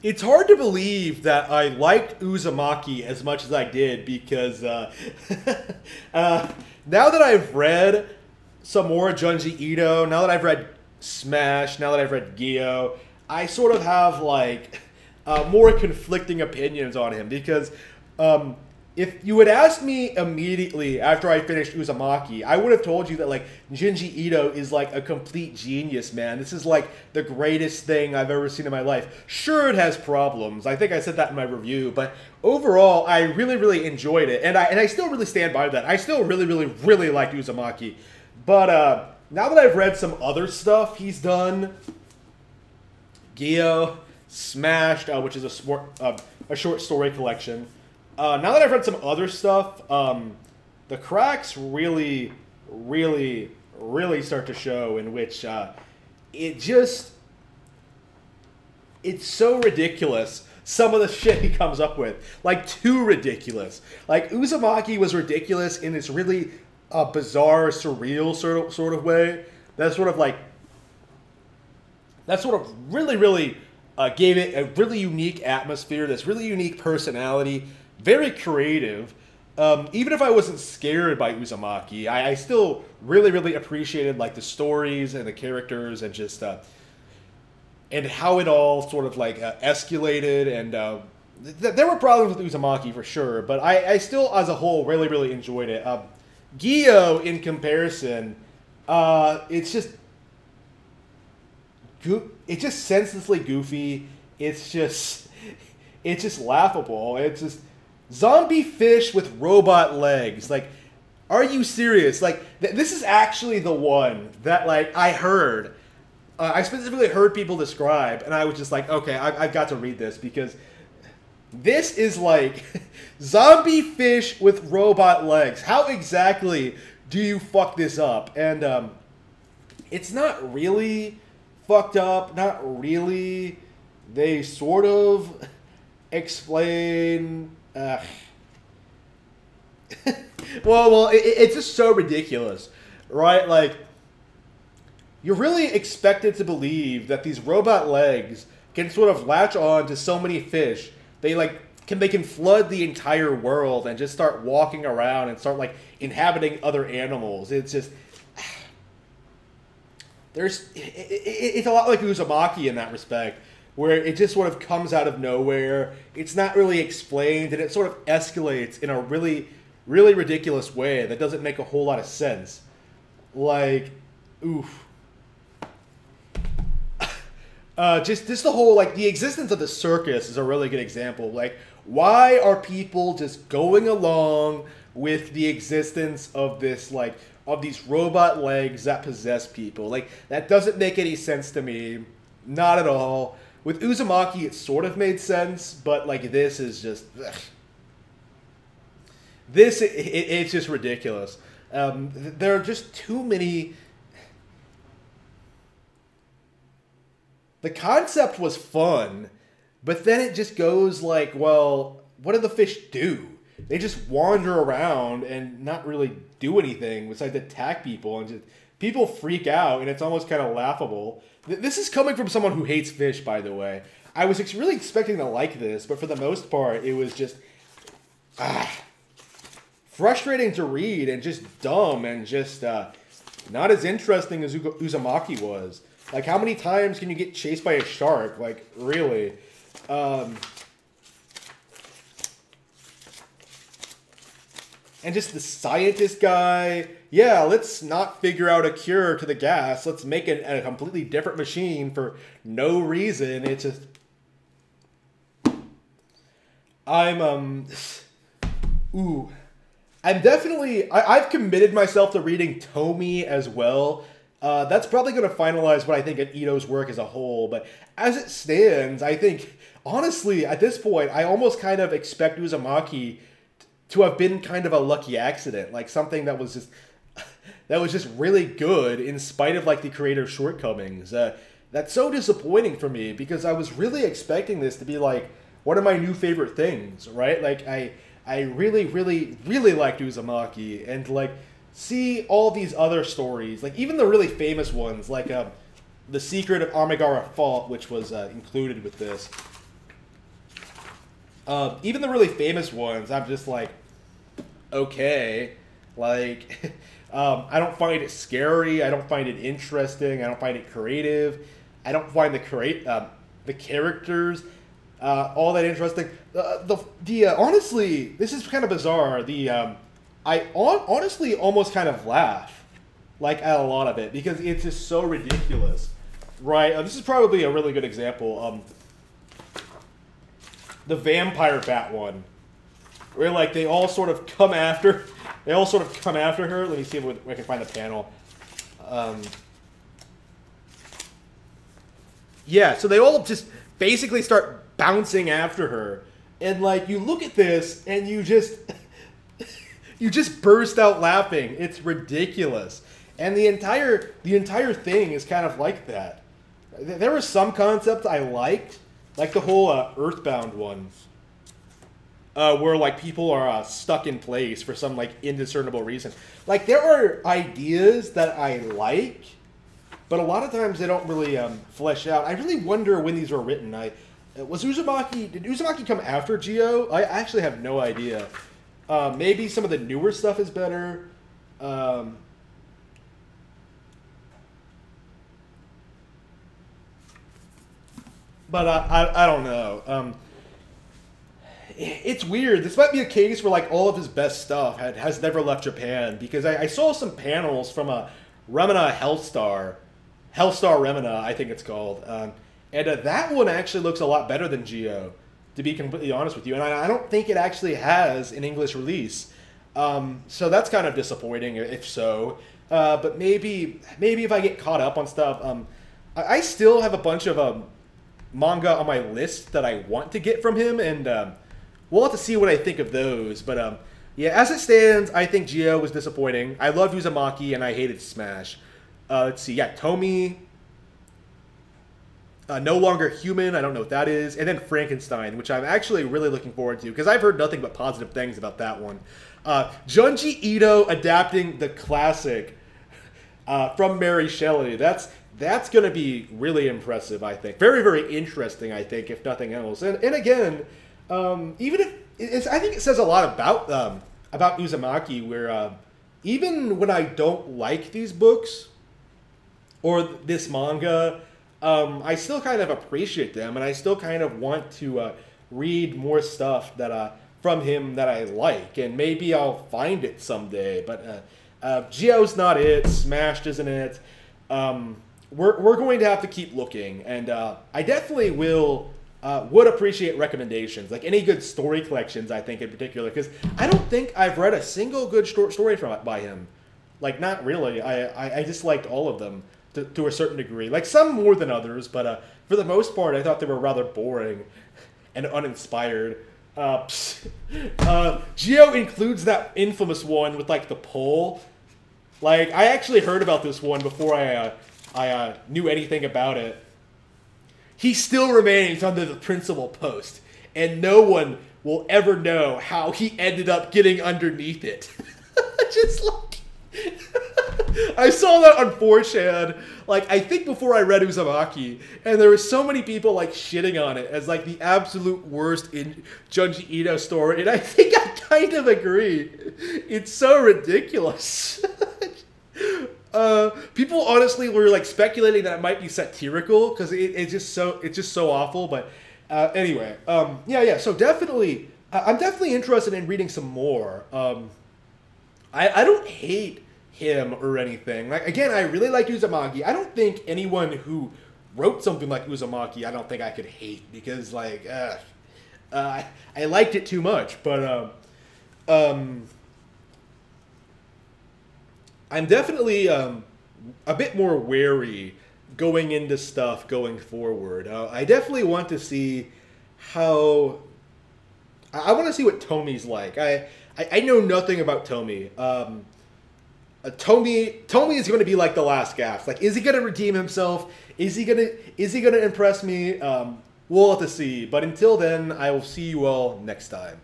It's hard to believe that I liked Uzumaki as much as I did because now that I've read some more Junji Ito, now that I've read Smash, now that I've read Gyo, I sort of have like more conflicting opinions on him because if you had asked me immediately after I finished Uzumaki, I would have told you that like Junji Ito is like a complete genius, man. This is like the greatest thing I've ever seen in my life. Sure, it has problems. I think I said that in my review, but overall, I really, really enjoyed it, and I still really stand by that. I still really, really, really like Uzumaki, but now that I've read some other stuff he's done, Gyo, Smashed, which is a short story collection. Now that I've read some other stuff, the cracks really, really, really start to show in which it's so ridiculous, some of the shit he comes up with. Like, too ridiculous. Like, Uzumaki was ridiculous in this really bizarre, surreal sort of way. That sort of really, really gave it a really unique atmosphere, this really unique personality. Very creative. Even if I wasn't scared by Uzumaki, I still really, really appreciated like the stories and the characters and just and how it all sort of like escalated. And there were problems with Uzumaki for sure, but I still, as a whole, really, really enjoyed it. Gyo, in comparison, it's just senselessly goofy. It's just laughable. It's just zombie fish with robot legs. Like, are you serious? Like, this is actually the one that, like, I heard. I specifically heard people describe, and I was just like, okay, I've got to read this, because this is, like, zombie fish with robot legs. How exactly do you fuck this up? And, it's not really fucked up. Not really. They sort of explain... well, it's just so ridiculous, right? Like, you're really expected to believe that these robot legs can sort of latch on to so many fish. They can flood the entire world and just start walking around and start like inhabiting other animals. It's just it's a lot like Uzumaki in that respect, where it just sort of comes out of nowhere. It's not really explained, and it sort of escalates in a really, really ridiculous way that doesn't make a whole lot of sense. Like, oof. Just the whole, like, the existence of the circus is a really good example. Like, why are people just going along with the existence of this, like, of these robot legs that possess people? Like, that doesn't make any sense to me. Not at all. With Uzumaki, it sort of made sense, but, like, this is just... Ugh. It's just ridiculous. There are just too many... The concept was fun, but then it just goes like, well, what do the fish do? They just wander around and not really do anything besides attack people, and just people freak out, and it's almost kind of laughable. This is coming from someone who hates fish, by the way. I was really expecting to like this, but for the most part, it was just frustrating to read and just dumb and just not as interesting as Uzumaki was. Like, how many times can you get chased by a shark? Like, really? And just the scientist guy. Yeah, let's not figure out a cure to the gas. Let's make a completely different machine for no reason. It's just... Ooh. I'm definitely... I've committed myself to reading Tomy as well. That's probably going to finalize what I think of Ito's work as a whole, but as it stands, I think, honestly, at this point, I almost kind of expect Uzumaki to have been kind of a lucky accident, like something that was just really good in spite of, like, the creator's shortcomings. That's so disappointing for me, because I was really expecting this to be, like, one of my new favorite things, right? Like, I really, really, really liked Uzumaki, and, like, see all these other stories, like even the really famous ones, like The Secret of Amigara Fault, which was included with this. Even the really famous ones, I'm just like, okay. Like, I don't find it scary. I don't find it interesting. I don't find it creative. I don't find the characters all that interesting. Honestly, this is kind of bizarre. Honestly almost kind of laugh like at a lot of it because it's just so ridiculous, right? This is probably a really good example. The vampire bat one, where like they all sort of come after her. Let me see if I can find the panel. Yeah, so they all just basically start bouncing after her, and like you look at this and you just you just burst out laughing. It's ridiculous, and the entire thing is kind of like that. There were some concepts I liked, like the whole Earthbound one, where like people are stuck in place for some like indiscernible reason. Like there are ideas that I like, but a lot of times they don't really flesh out. I really wonder when these were written. Did Uzumaki come after Geo? I actually have no idea. Maybe some of the newer stuff is better. But I don't know. It's weird. This might be a case where like all of his best stuff has never left Japan, because I saw some panels from a Remina Hellstar Remina, I think it's called, and that one actually looks a lot better than Geo, to be completely honest with you. And I don't think it actually has an English release, so that's kind of disappointing if so. But maybe if I get caught up on stuff, I still have a bunch of manga on my list that I want to get from him, and we'll have to see what I think of those. But yeah, as it stands, I think Geo was disappointing. I loved Uzumaki, and I hated Smash. Let's see, yeah, Tomy, No Longer Human, I don't know what that is, and then Frankenstein, which I'm actually really looking forward to, because I've heard nothing but positive things about that one. Junji Ito adapting the classic from Mary Shelley. That's going to be really impressive, I think. Very, very interesting, I think, if nothing else. And again, even if I think it says a lot about Uzumaki, where even when I don't like these books or this manga, I still kind of appreciate them, and I still kind of want to read more stuff that from him that I like, and maybe I'll find it someday. But Geo's not it. Smashed isn't it. We're going to have to keep looking, and I definitely would appreciate recommendations, like any good story collections, I think, in particular, because I don't think I've read a single good story by him. Like, not really. I just liked all of them to a certain degree. Like, some more than others, but for the most part, I thought they were rather boring and uninspired. Geo includes that infamous one with, like, the pole. Like, I actually heard about this one before I knew anything about it. He still remains under the principal post, and no one will ever know how he ended up getting underneath it. Just like... I saw that on 4chan, like, I think before I read Uzumaki, and there were so many people, like, shitting on it as, like, the absolute worst in Junji Ito story, and I think I kind of agree. It's so ridiculous. People honestly were, like, speculating that it might be satirical, because it's just so awful, but anyway, yeah, so definitely, I'm definitely interested in reading some more. I don't hate him or anything. Like, again, I really like Uzumaki. I don't think anyone who wrote something like Uzumaki, I don't think I could hate, because, like, I liked it too much. But I'm definitely a bit more wary going into stuff going forward. I definitely want to see how... I want to see what Tomy's like. I know nothing about Tomy. Tomy is going to be like the last gasp. Like, is he going to redeem himself? Is he going to impress me? We'll have to see. But until then, I will see you all next time.